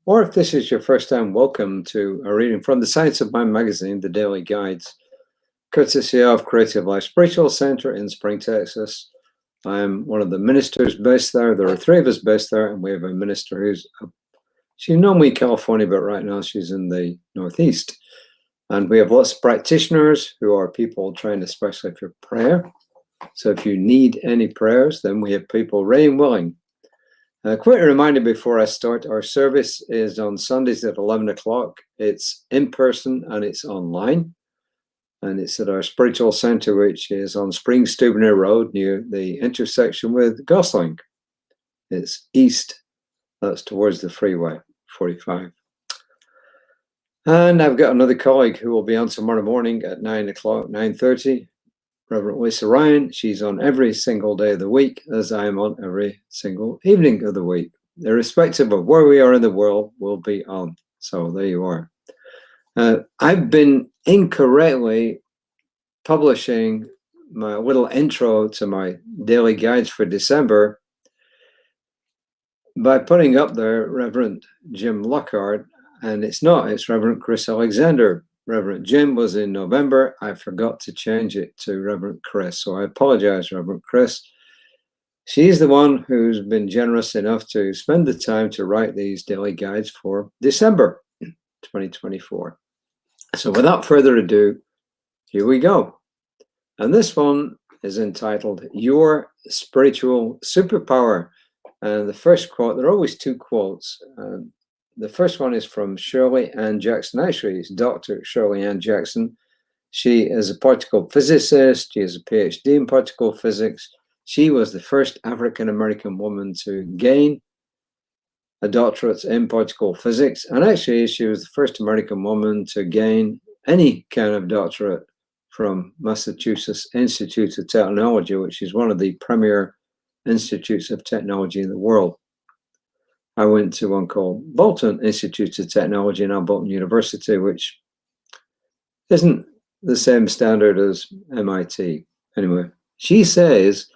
or if this is your first time, welcome to a reading from the Science of Mind magazine, the Daily Guides, courtesy of Creative Life Spiritual Center in Spring, Texas. I'm one of the ministers based there. There are three of us based there, and we have a minister she's normally in California, but right now she's in the Northeast. And we have lots of practitioners who are people trained especially for prayer. So if you need any prayers, then we have people ready and willing. A quick reminder before I start, our service is on Sundays at 11 o'clock. It's in person and it's online. And it's at our spiritual center, which is on Spring Steubener Road near the intersection with Gosling. It's east. That's towards the freeway, 45. And I've got another colleague who will be on tomorrow morning at 9 o'clock, 9:30. Reverend Lisa Ryan. She's on every single day of the week, as I am on every single evening of the week. Irrespective of where we are in the world, we'll be on. So there you are. I've been incorrectly publishing my little intro to my daily guides for December by putting up there Reverend Jim Lockhart, and it's not, it's Reverend Kris Alexander. Reverend Jim was in November. I forgot to change it to Reverend Kris, so I apologize, Reverend Kris. She's the one who's been generous enough to spend the time to write these daily guides for December 2024. So without further ado, here we go. And this one is entitled Your Spiritual Superpower. And the first quote, there are always two quotes. The first one is from Shirley Ann Jackson. Actually, it's Dr. Shirley Ann Jackson. She is a particle physicist. She has a PhD in particle physics. She was the first African-American woman to gain a doctorate in particle physics. And actually, she was the first American woman to gain any kind of doctorate from Massachusetts Institute of Technology, which is one of the premier institutes of technology in the world. I went to one called Bolton Institute of Technology, now Bolton University, which isn't the same standard as MIT. Anyway, she says,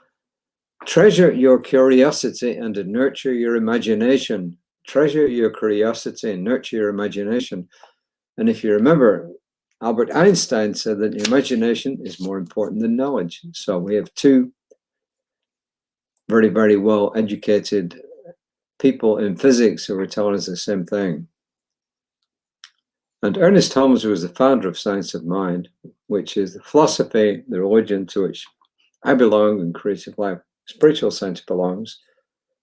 treasure your curiosity and nurture your imagination. Treasure your curiosity and nurture your imagination. And if you remember, Albert Einstein said that imagination is more important than knowledge. So we have two very, very well educated people in physics who were telling us the same thing. And Ernest Holmes was the founder of Science of Mind, which is the philosophy, the religion to which I belong and Creative Life Spiritual Center belongs.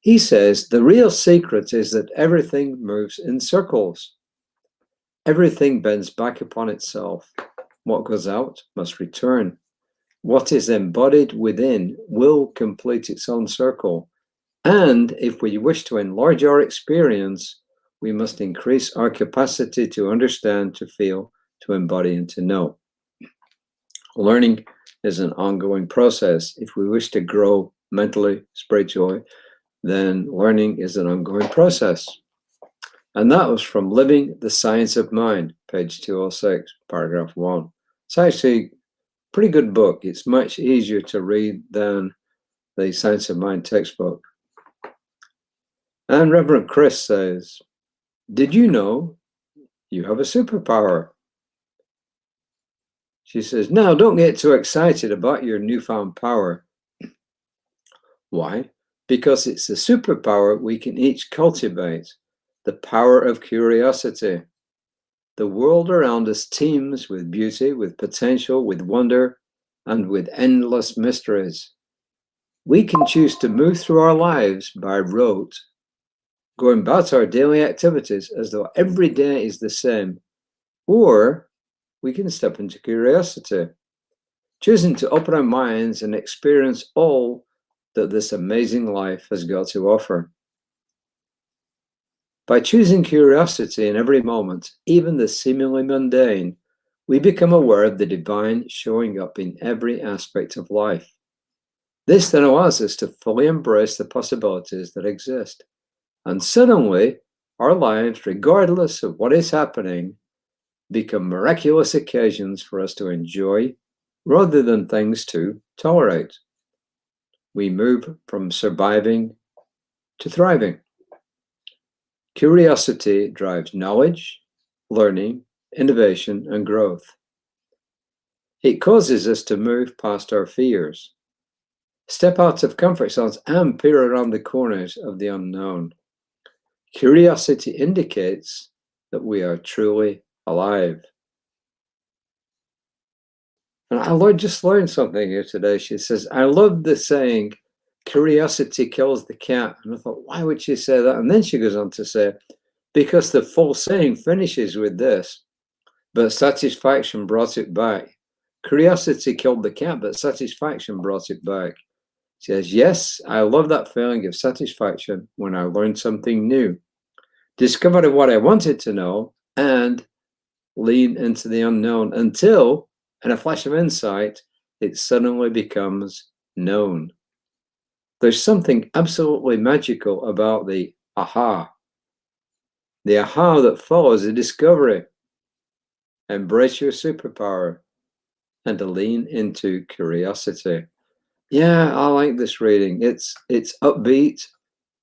He says the real secret is that everything moves in circles. Everything bends back upon itself. What goes out must return. What is embodied within will complete its own circle. And if we wish to enlarge our experience, we must increase our capacity to understand, to feel, to embody, and to know. Learning is an ongoing process. If we wish to grow mentally, spiritually, then learning is an ongoing process. And that was from Living the Science of Mind, page 206, paragraph 1. It's actually a pretty good book. It's much easier to read than the Science of Mind textbook. And Reverend Kris says, did you know you have a superpower? She says, now don't get too excited about your newfound power. Why? Because it's a superpower we can each cultivate, the power of curiosity. The world around us teems with beauty, with potential, with wonder, and with endless mysteries. We can choose to move through our lives by rote, going about our daily activities as though every day is the same, or we can step into curiosity, choosing to open our minds and experience all that this amazing life has got to offer. By choosing curiosity in every moment, even the seemingly mundane, we become aware of the divine showing up in every aspect of life. This then allows us to fully embrace the possibilities that exist. And suddenly, our lives, regardless of what is happening, become miraculous occasions for us to enjoy rather than things to tolerate. We move from surviving to thriving. Curiosity drives knowledge, learning, innovation, and growth. It causes us to move past our fears, step out of comfort zones, and peer around the corners of the unknown. Curiosity indicates that we are truly alive. And I just learned something here today. She says, I love the saying, curiosity kills the cat. And I thought, why would she say that? And then she goes on to say, because the full saying finishes with this, but satisfaction brought it back. Curiosity killed the cat, but satisfaction brought it back. She says, yes, I love that feeling of satisfaction when I learned something new, discovered what I wanted to know, and lean into the unknown until, in a flash of insight, it suddenly becomes known. There's something absolutely magical about the aha that follows the discovery. Embrace your superpower and to lean into curiosity. Yeah, I like this reading. It's upbeat,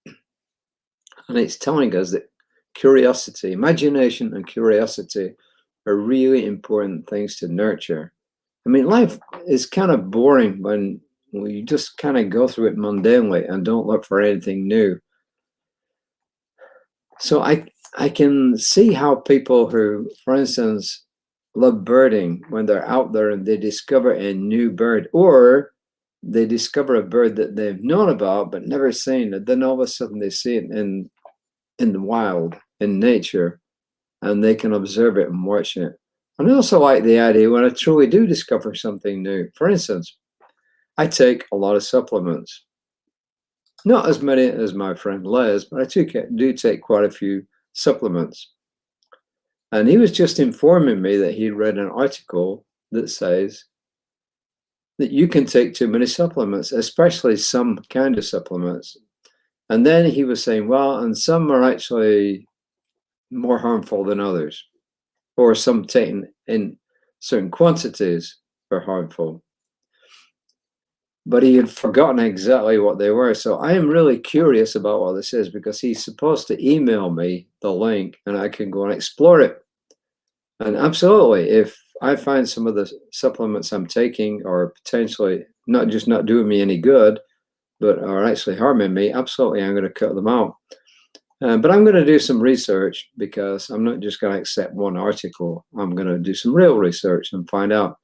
and it's telling us that curiosity, imagination and curiosity are really important things to nurture. I mean, life is kind of boring when we just kind of go through it mundanely and don't look for anything new. So I can see how people who, for instance, love birding, when they're out there and they discover a new bird, or they discover a bird that they've known about but never seen, and then all of a sudden they see it in the wild, in nature, and they can observe it and watch it. And I also like the idea when I truly do discover something new. For instance, I take a lot of supplements. Not as many as my friend Les, but I do take quite a few supplements. And he was just informing me that he read an article that says that you can take too many supplements, especially some kind of supplements. And then he was saying, well, and some are actually more harmful than others, or some taken in certain quantities are harmful. But he had forgotten exactly what they were. So I am really curious about what this is, because he's supposed to email me the link and I can go and explore it. And absolutely, if I find some of the supplements I'm taking are potentially not just not doing me any good, but are actually harming me, absolutely, I'm going to cut them out. But I'm going to do some research, because I'm not just going to accept one article. I'm going to do some real research and find out.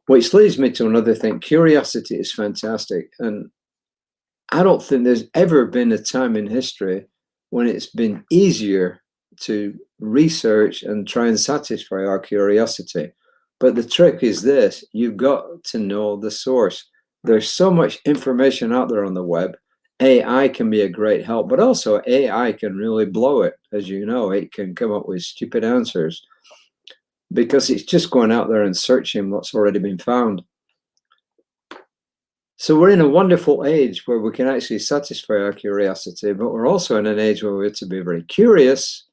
Which leads me to another thing. Curiosity is fantastic. And I don't think there's ever been a time in history when it's been easier to research and try and satisfy our curiosity. But the trick is this: you've got to know the source. There's so much information out there on the web. AI can be a great help, but also AI can really blow it. As you know, it can come up with stupid answers because it's just going out there and searching what's already been found. So we're in a wonderful age where we can actually satisfy our curiosity, but we're also in an age where we have to be very curious,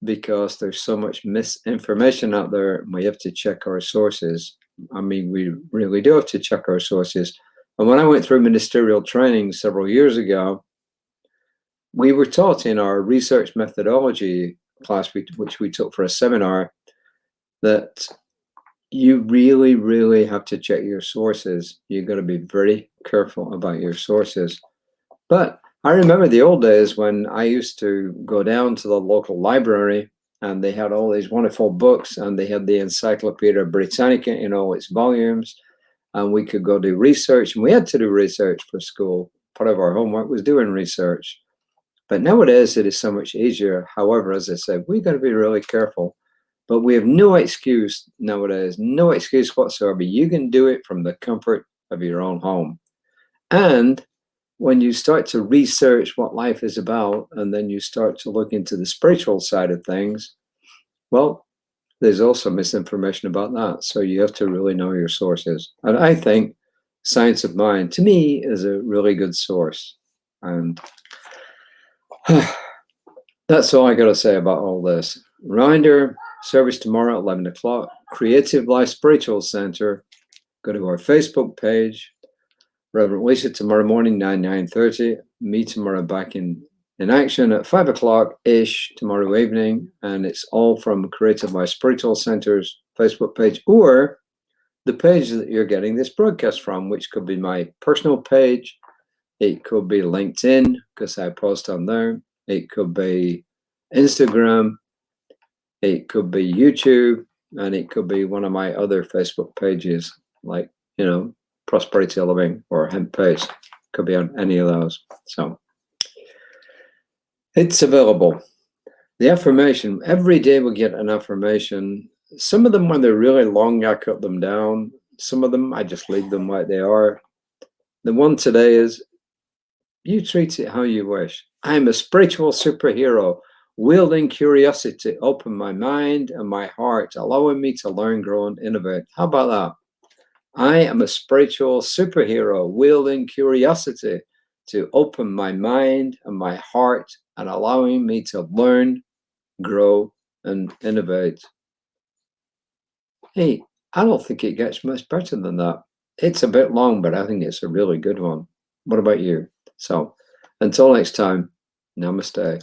because there's so much misinformation out there, and we have to check our sources. I mean, we really do have to check our sources. And when I went through ministerial training several years ago, we were taught in our research methodology class, which we took for a seminar, that you really, really have to check your sources. You've got to be very careful about your sources. But I remember the old days when I used to go down to the local library, and they had all these wonderful books, and they had the Encyclopedia Britannica in all its volumes, and we could go do research, and we had to do research for school. Part of our homework was doing research. But nowadays it is so much easier. However, as I said, we've got to be really careful. But we have no excuse nowadays, no excuse whatsoever. You can do it from the comfort of your own home. And when you start to research what life is about, and then you start to look into the spiritual side of things, well, there's also misinformation about that. So you have to really know your sources. And I think Science of Mind, to me, is a really good source. And that's all I got to say about all this. Reminder, service tomorrow at 11 o'clock, Creative Life Spiritual Center. Go to our Facebook page. Reverend Lisa tomorrow morning, 9:30. Me tomorrow back in in action at 5 o'clock-ish tomorrow evening, and it's all from Created by Spiritual Center's Facebook page, or the page that you're getting this broadcast from, which could be my personal page. It could be LinkedIn, because I post on there. It could be Instagram. It could be YouTube, and it could be one of my other Facebook pages, like, you know, Prosperity Living or Hemp Paste. Could be on any of those. So it's available. The affirmation, every day we get an affirmation. Some of them, when they're really long, I cut them down. Some of them, I just leave them like they are. The one today is, you treat it how you wish. I am a spiritual superhero, wielding curiosity to open my mind and my heart, allowing me to learn, grow, and innovate. How about that? I am a spiritual superhero, wielding curiosity to open my mind and my heart and allowing me to learn, grow, and innovate. Hey, I don't think it gets much better than that. It's a bit long, but I think it's a really good one. What about you? So until next time, namaste.